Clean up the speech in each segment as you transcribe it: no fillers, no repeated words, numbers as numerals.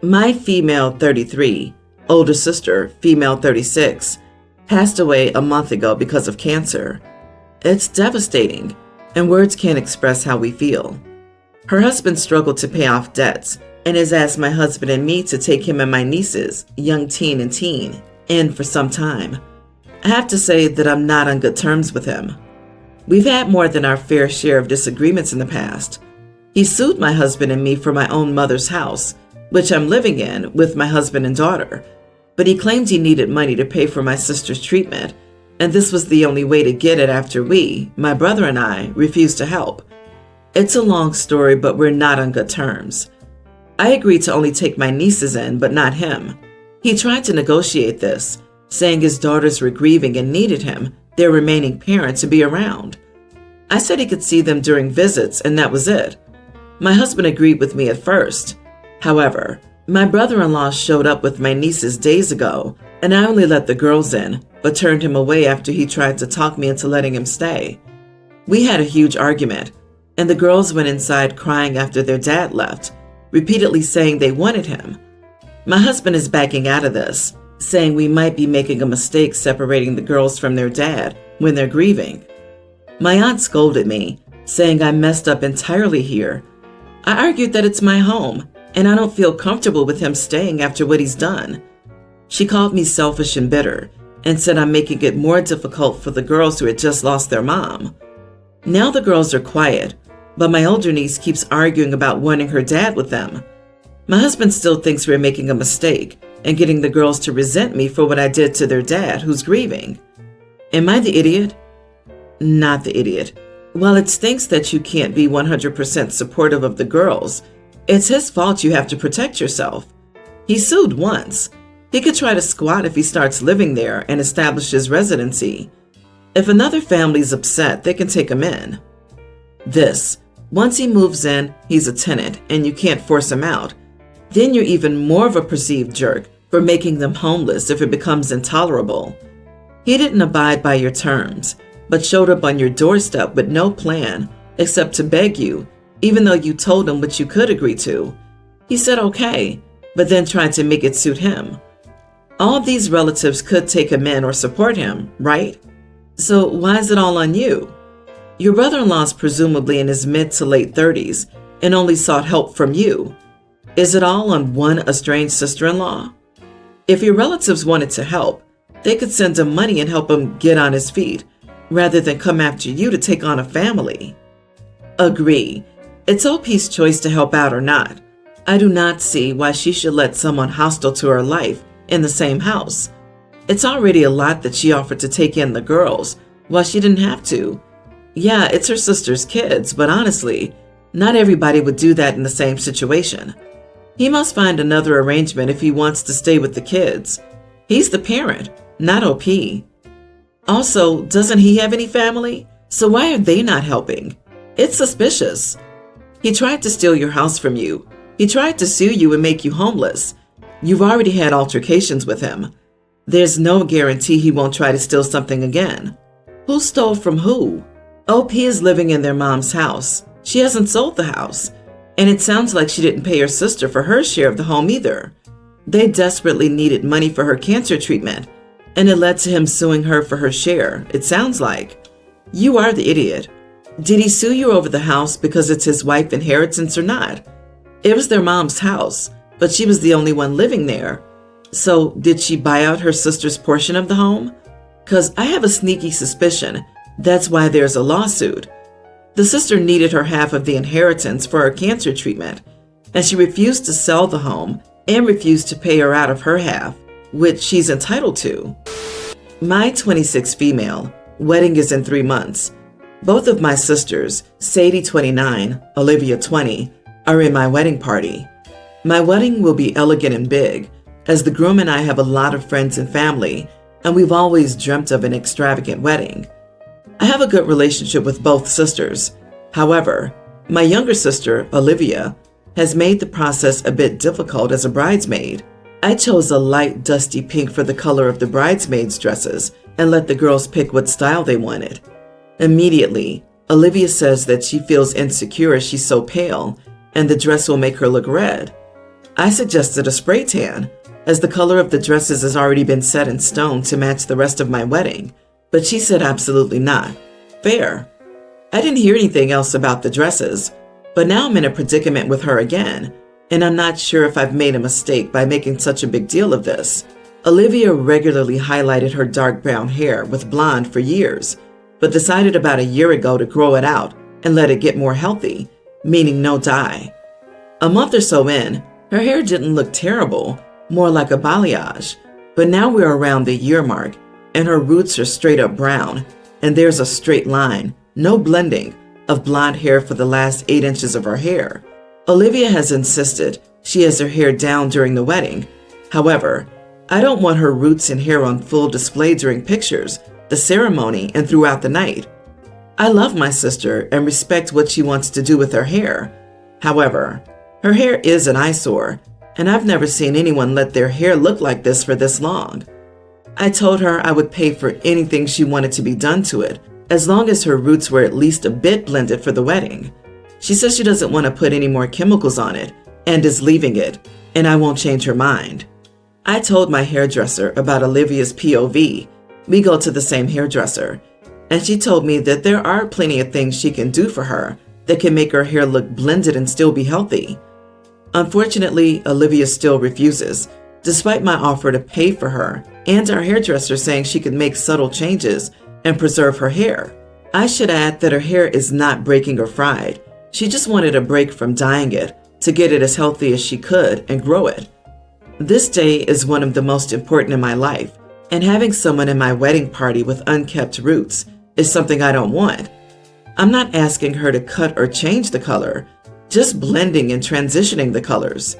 My female 33, older sister, female 36, passed away a month ago because of cancer. It's devastating, and words can't express how we feel. Her husband struggled to pay off debts and has asked my husband and me to take him and my nieces, young teen and teen, in for some time. I have to say that I'm not on good terms with him. We've had more than our fair share of disagreements in the past. He sued my husband and me for my own mother's house, which I'm living in with my husband and daughter, but he claimed he needed money to pay for my sister's treatment, and this was the only way to get it after we, my brother and I, refused to help. It's a long story, but we're not on good terms. I agreed to only take my nieces in, but not him. He tried to negotiate this, saying his daughters were grieving and needed him, their remaining parent, to be around. I said he could see them during visits, and that was it. My husband agreed with me at first. However, my brother-in-law showed up with my nieces days ago, and I only let the girls in, but turned him away after he tried to talk me into letting him stay. We had a huge argument, and the girls went inside crying after their dad left, repeatedly saying they wanted him. My husband is backing out of this, saying we might be making a mistake separating the girls from their dad when they're grieving. My aunt scolded me, saying I messed up entirely here. I argued that it's my home, and I don't feel comfortable with him staying after what he's done. She called me selfish and bitter, and said I'm making it more difficult for the girls who had just lost their mom. Now the girls are quiet, but my older niece keeps arguing about wanting her dad with them. My husband still thinks we're making a mistake and getting the girls to resent me for what I did to their dad, who's grieving. Am I the idiot? Not the idiot. While it stinks that you can't be 100% supportive of the girls, it's his fault you have to protect yourself. He sued once. He could try to squat if he starts living there and establishes residency. If another family's upset, they can take him in. Once he moves in, he's a tenant and you can't force him out. Then you're even more of a perceived jerk for making them homeless if it becomes intolerable. He didn't abide by your terms, but showed up on your doorstep with no plan except to beg you, even though you told him what you could agree to. He said okay, but then tried to make it suit him. All of these relatives could take him in or support him, right? So why is it all on you? Your brother-in-law is presumably in his mid to late 30s and only sought help from you. Is it all on one estranged sister-in-law? If your relatives wanted to help, they could send him money and help him get on his feet, rather than come after you to take on a family. Agree. It's OP's choice to help out or not. I do not see why she should let someone hostile to her life in the same house. It's already a lot that she offered to take in the girls while she didn't have to. Yeah, it's her sister's kids, but honestly, not everybody would do that in the same situation. He must find another arrangement if he wants to stay with the kids. He's the parent, not OP. Also, doesn't he have any family? So why are they not helping? It's suspicious. He tried to steal your house from you. He tried to sue you and make you homeless. You've already had altercations with him. There's no guarantee he won't try to steal something again. Who stole from who? OP is living in their mom's house. She hasn't sold the house. And it sounds like she didn't pay her sister for her share of the home either. They desperately needed money for her cancer treatment, and it led to him suing her for her share, it sounds like. You are the idiot. Did he sue you over the house because it's his wife's inheritance or not? It was their mom's house, but she was the only one living there. So did she buy out her sister's portion of the home? 'Cause I have a sneaky suspicion that's why there's a lawsuit. The sister needed her half of the inheritance for her cancer treatment, and she refused to sell the home and refused to pay her out of her half, which she's entitled to. My 26 female, wedding is in 3 months. Both of my sisters, Sadie 29, Olivia 20, are in my wedding party. My wedding will be elegant and big, as the groom and I have a lot of friends and family, and we've always dreamt of an extravagant wedding. I have a good relationship with both sisters. However, my younger sister, Olivia, has made the process a bit difficult as a bridesmaid. I chose a light dusty pink for the color of the bridesmaids' dresses and let the girls pick what style they wanted. Immediately, Olivia says that she feels insecure as she's so pale and the dress will make her look red. I suggested a spray tan, as the color of the dresses has already been set in stone to match the rest of my wedding, but she said absolutely not. Fair. I didn't hear anything else about the dresses, but now I'm in a predicament with her again, and I'm not sure if I've made a mistake by making such a big deal of this. Olivia regularly highlighted her dark brown hair with blonde for years, but decided about a year ago to grow it out and let it get more healthy, meaning no dye. A month or so in, her hair didn't look terrible, more like a balayage, but now we're around the year mark, and her roots are straight up brown, and there's a straight line, no blending, of blonde hair for the last 8 inches of her hair. Olivia has insisted she has her hair down during the wedding. However, I don't want her roots and hair on full display during pictures, the ceremony, and throughout the night. I love my sister and respect what she wants to do with her hair. However, her hair is an eyesore, and I've never seen anyone let their hair look like this for this long. I told her I would pay for anything she wanted to be done to it, as long as her roots were at least a bit blended for the wedding. She says she doesn't want to put any more chemicals on it and is leaving it, and I won't change her mind. I told my hairdresser about Olivia's POV. We go to the same hairdresser, and she told me that there are plenty of things she can do for her that can make her hair look blended and still be healthy. Unfortunately, Olivia still refuses, despite my offer to pay for her and our hairdresser saying she could make subtle changes and preserve her hair. I should add that her hair is not breaking or fried. She just wanted a break from dyeing it to get it as healthy as she could and grow it. This day is one of the most important in my life, and having someone in my wedding party with unkept roots is something I don't want. I'm not asking her to cut or change the color, just blending and transitioning the colors.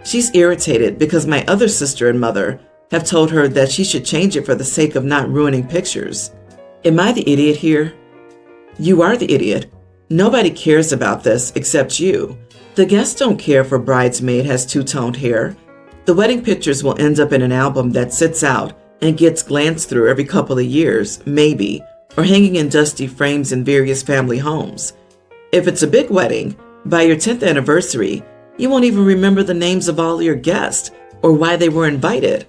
She's irritated because my other sister and mother have told her that she should change it for the sake of not ruining pictures. Am I the idiot here? You are the idiot. Nobody cares about this except you. The guests don't care if a bridesmaid has two-toned hair. The wedding pictures will end up in an album that sits out and gets glanced through every couple of years, maybe, or hanging in dusty frames in various family homes. If it's a big wedding, by your 10th anniversary, you won't even remember the names of all your guests or why they were invited.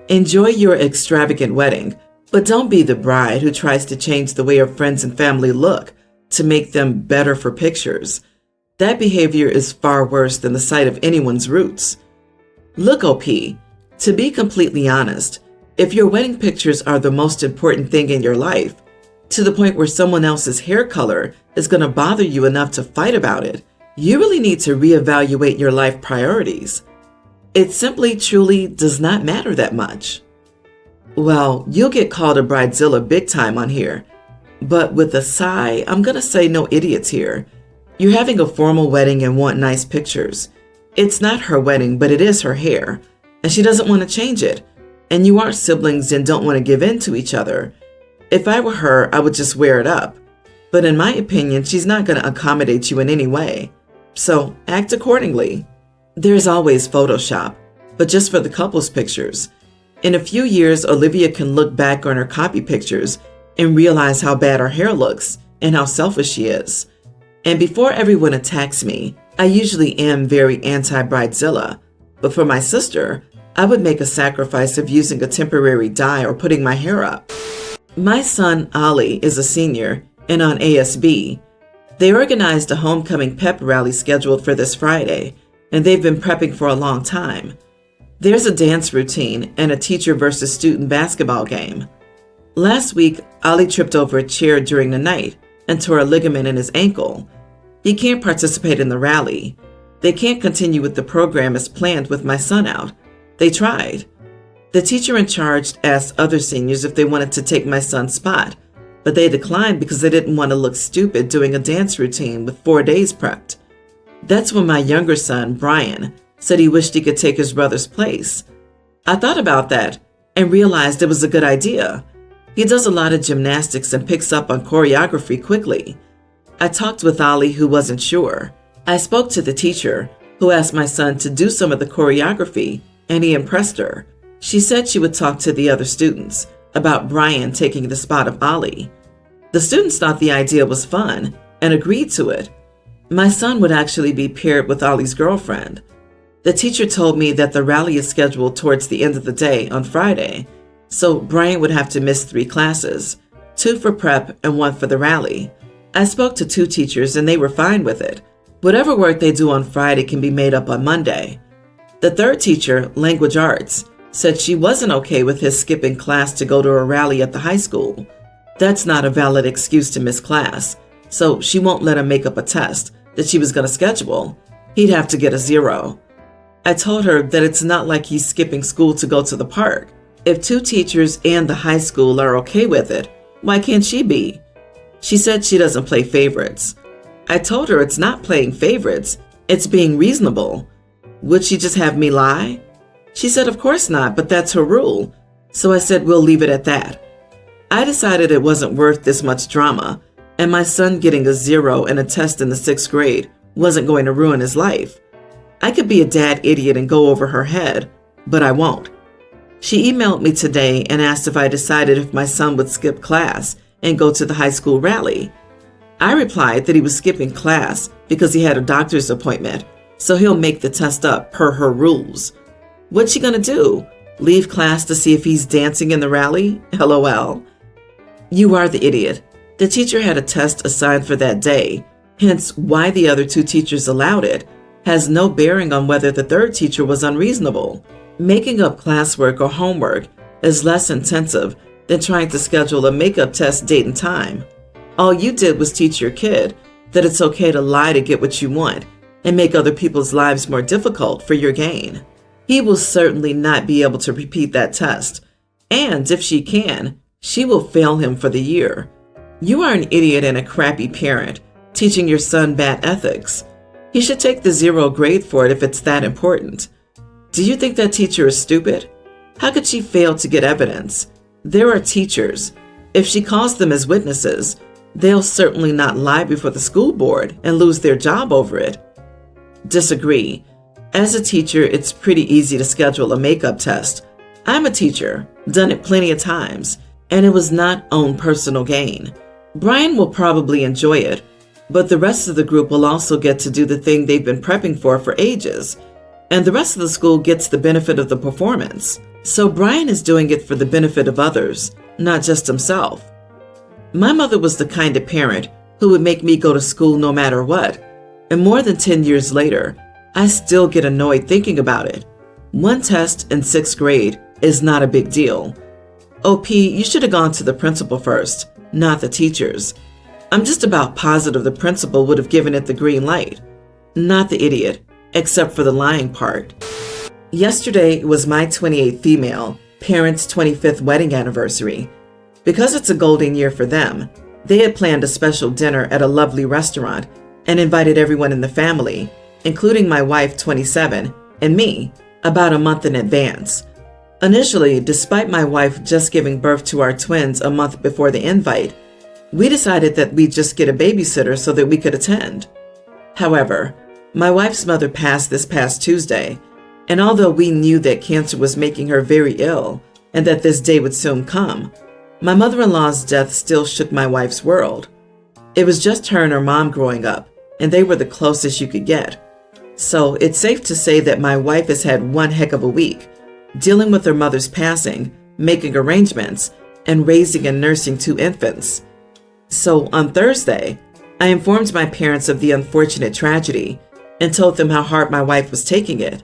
Enjoy your extravagant wedding, but don't be the bride who tries to change the way her friends and family look to make them better for pictures. That behavior is far worse than the sight of anyone's roots. Look, OP, to be completely honest, if your wedding pictures are the most important thing in your life, to the point where someone else's hair color is going to bother you enough to fight about it, you really need to reevaluate your life priorities. It simply, truly does not matter that much. Well, you'll get called a bridezilla big time on here, but with a sigh, I'm going to say no idiots here. You're having a formal wedding and want nice pictures. It's not her wedding, but it is her hair, and she doesn't want to change it. And you aren't siblings and don't want to give in to each other. If I were her, I would just wear it up. But in my opinion, she's not going to accommodate you in any way. So act accordingly. There's always Photoshop, but just for the couple's pictures. In a few years, Olivia can look back on her copy pictures and realize how bad her hair looks and how selfish she is. And before everyone attacks me, I usually am very anti-bridezilla, but for my sister, I would make a sacrifice of using a temporary dye or putting my hair up. My son, Ali, is a senior and on ASB. They organized a homecoming pep rally scheduled for this Friday, and they've been prepping for a long time. There's a dance routine and a teacher versus student basketball game. Last week, Ali tripped over a chair during the night and tore a ligament in his ankle. He can't participate in the rally. They can't continue with the program as planned with my son out. They tried. The teacher in charge asked other seniors if they wanted to take my son's spot, but they declined because they didn't want to look stupid doing a dance routine with 4 days prepped. That's when my younger son, Brian, said he wished he could take his brother's place. I thought about that and realized it was a good idea. He does a lot of gymnastics and picks up on choreography quickly. I talked with Ali, who wasn't sure. I spoke to the teacher, who asked my son to do some of the choreography, and he impressed her. She said she would talk to the other students about Brian taking the spot of Ali. The students thought the idea was fun and agreed to it. My son would actually be paired with Ali's girlfriend. The teacher told me that the rally is scheduled towards the end of the day on Friday, so Brian would have to miss 3 classes, 2 for prep and 1 for the rally. I spoke to 2 teachers and they were fine with it. Whatever work they do on Friday can be made up on Monday. The 3rd teacher, language arts, said she wasn't okay with his skipping class to go to a rally at the high school. That's not a valid excuse to miss class, so she won't let him make up a test that she was going to schedule. He'd have to get a 0. I told her that it's not like he's skipping school to go to the park. If 2 teachers and the high school are okay with it, why can't she be? She said she doesn't play favorites. I told her it's not playing favorites, it's being reasonable. Would she just have me lie? She said of course not, but that's her rule. So I said we'll leave it at that. I decided it wasn't worth this much drama, and my son getting a 0 in a test in the 6th grade wasn't going to ruin his life. I could be a dad idiot and go over her head, but I won't. She emailed me today and asked if I decided if my son would skip class and go to the high school rally. I replied that he was skipping class because he had a doctor's appointment, so he'll make the test up per her rules. What's she gonna do? Leave class to see if he's dancing in the rally? LOL. You are the idiot. The teacher had a test assigned for that day, hence why the other 2 teachers allowed it has no bearing on whether the 3rd teacher was unreasonable. Making up classwork or homework is less intensive than trying to schedule a makeup test date and time. All you did was teach your kid that it's okay to lie to get what you want and make other people's lives more difficult for your gain. He will certainly not be able to repeat that test, and if she can, she will fail him for the year. You are an idiot and a crappy parent, teaching your son bad ethics. He should take the 0 grade for it if it's that important. Do you think that teacher is stupid? How could she fail to get evidence? There are teachers. If she calls them as witnesses, they'll certainly not lie before the school board and lose their job over it. Disagree. As a teacher, it's pretty easy to schedule a makeup test. I'm a teacher, done it plenty of times, and it was not own personal gain. Brian will probably enjoy it, but the rest of the group will also get to do the thing they've been prepping for ages, and the rest of the school gets the benefit of the performance. So Brian is doing it for the benefit of others, not just himself. My mother was the kind of parent who would make me go to school no matter what, and more than 10 years later, I still get annoyed thinking about it. 1 test in 6th grade is not a big deal. OP, you should have gone to the principal first, not the teachers. I'm just about positive the principal would have given it the green light, not the idiot, except for the lying part. Yesterday was my 28th female parents' 25th wedding anniversary. Because it's a golden year for them, they had planned a special dinner at a lovely restaurant and invited everyone in the family, including my wife, 27, and me, about a month in advance. Initially, despite my wife just giving birth to our twins a month before the invite, we decided that we'd just get a babysitter so that we could attend. However, my wife's mother passed this past Tuesday, and although we knew that cancer was making her very ill and that this day would soon come, my mother-in-law's death still shook my wife's world. It was just her and her mom growing up, and they were the closest you could get. So it's safe to say that my wife has had one heck of a week, dealing with her mother's passing, making arrangements, and raising and nursing 2 infants. So on Thursday, I informed my parents of the unfortunate tragedy and told them how hard my wife was taking it.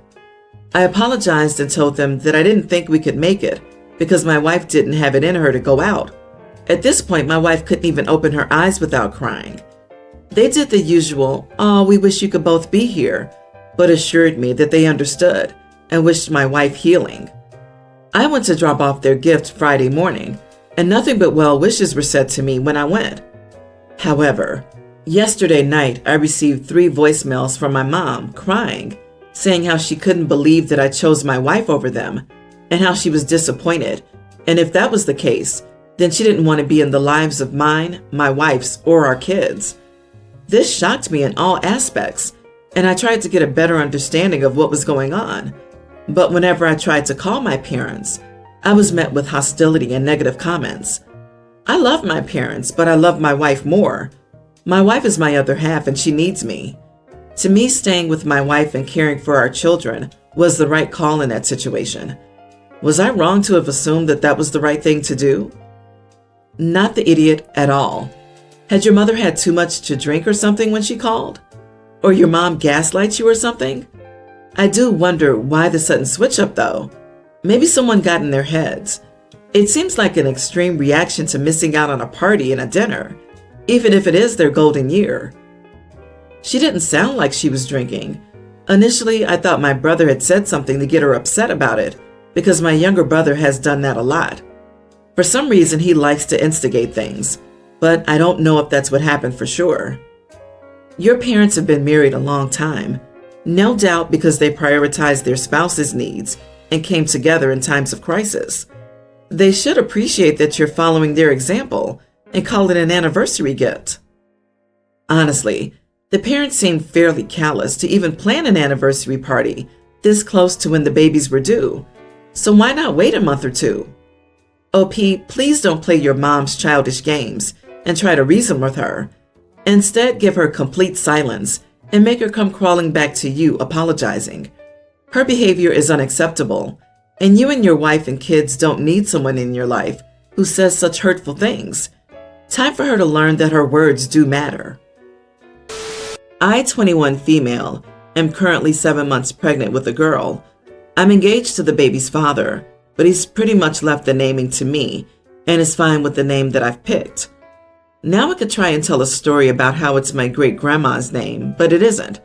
I apologized and told them that I didn't think we could make it because my wife didn't have it in her to go out. At this point, my wife couldn't even open her eyes without crying. They did the usual, "Oh, we wish you could both be here," but assured me that they understood and wished my wife healing. I went to drop off their gift Friday morning, and nothing but well wishes were said to me when I went. However, yesterday night I received 3 voicemails from my mom crying, saying how she couldn't believe that I chose my wife over them, and how she was disappointed, and if that was the case, then she didn't want to be in the lives of mine, my wife's, or our kids. This shocked me in all aspects, and I tried to get a better understanding of what was going on. But whenever I tried to call my parents, I was met with hostility and negative comments. I love my parents, but I love my wife more. My wife is my other half and she needs me. To me, staying with my wife and caring for our children was the right call in that situation. Was I wrong to have assumed that that was the right thing to do? Not the idiot at all. Had your mother had too much to drink or something when she called? Or your mom gaslights you or something? I do wonder why the sudden switch up though. Maybe someone got in their heads. It seems like an extreme reaction to missing out on a party and a dinner, even if it is their golden year. She didn't sound like she was drinking. Initially, I thought my brother had said something to get her upset about it, because my younger brother has done that a lot. For some reason, he likes to instigate things, but I don't know if that's what happened for sure. Your parents have been married a long time, no doubt because they prioritized their spouse's needs and came together in times of crisis. They should appreciate that you're following their example and call it an anniversary gift. Honestly, the parents seemed fairly callous to even plan an anniversary party this close to when the babies were due, so why not wait a month or two? OP, please don't play your mom's childish games and try to reason with her. Instead, give her complete silence and make her come crawling back to you apologizing. Her behavior is unacceptable, and you and your wife and kids don't need someone in your life who says such hurtful things. Time for her to learn that her words do matter. I, 21 female, am currently 7 months pregnant with a girl. I'm engaged to the baby's father, but he's pretty much left the naming to me and is fine with the name that I've picked. Now I could try and tell a story about how it's my great-grandma's name, but it isn't.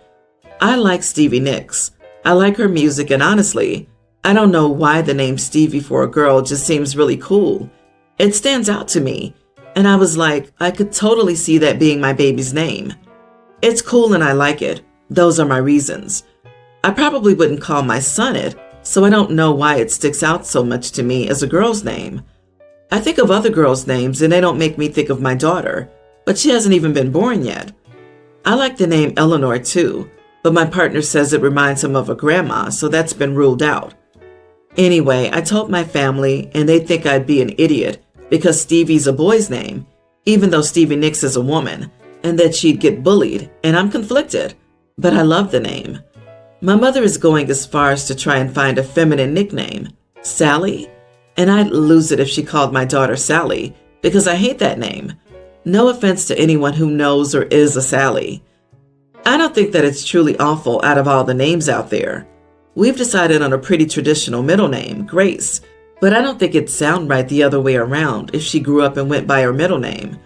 I like Stevie Nicks. I like her music, and honestly, I don't know why the name Stevie for a girl just seems really cool. It stands out to me, and I was like, I could totally see that being my baby's name. It's cool and I like it. Those are my reasons. I probably wouldn't call my son it, so I don't know why it sticks out so much to me as a girl's name. I think of other girls' names and they don't make me think of my daughter, but she hasn't even been born yet. I like the name Eleanor too, but my partner says it reminds him of a grandma, so that's been ruled out. Anyway, I told my family and they think I'd be an idiot because Stevie's a boy's name, even though Stevie Nicks is a woman, and that she'd get bullied, and I'm conflicted, but I love the name. My mother is going as far as to try and find a feminine nickname, Sally, and I'd lose it if she called my daughter Sally, because I hate that name. No offense to anyone who knows or is a Sally. I don't think that it's truly awful out of all the names out there. We've decided on a pretty traditional middle name, Grace, but I don't think it'd sound right the other way around if she grew up and went by her middle name.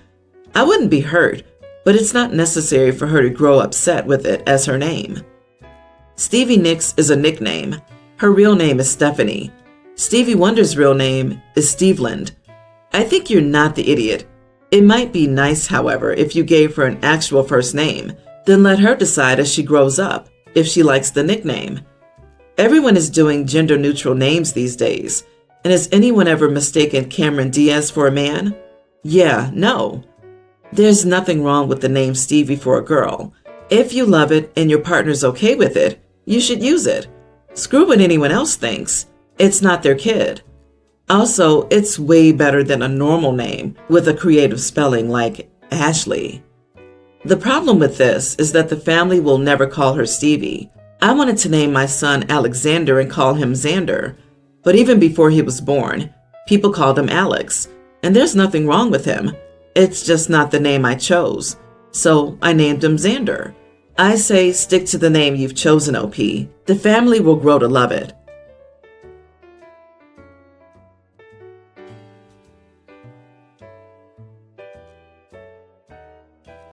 I wouldn't be hurt, but it's not necessary for her to grow upset with it as her name. Stevie Nicks is a nickname. Her real name is Stephanie. Stevie Wonder's real name is Steveland. I think you're not the idiot. It might be nice, however, if you gave her an actual first name, then let her decide as she grows up if she likes the nickname. Everyone is doing gender-neutral names these days, and has anyone ever mistaken Cameron Diaz for a man? Yeah, no. There's nothing wrong with the name Stevie for a girl. If you love it and your partner's okay with it, you should use it. Screw what anyone else thinks. It's not their kid. Also, it's way better than a normal name with a creative spelling like Ashley. The problem with this is that the family will never call her Stevie. I wanted to name my son Alexander and call him Xander, but even before he was born, people called him Alex, and there's nothing wrong with him. It's just not the name I chose, so I named him Xander. I say stick to the name you've chosen, OP. The family will grow to love it.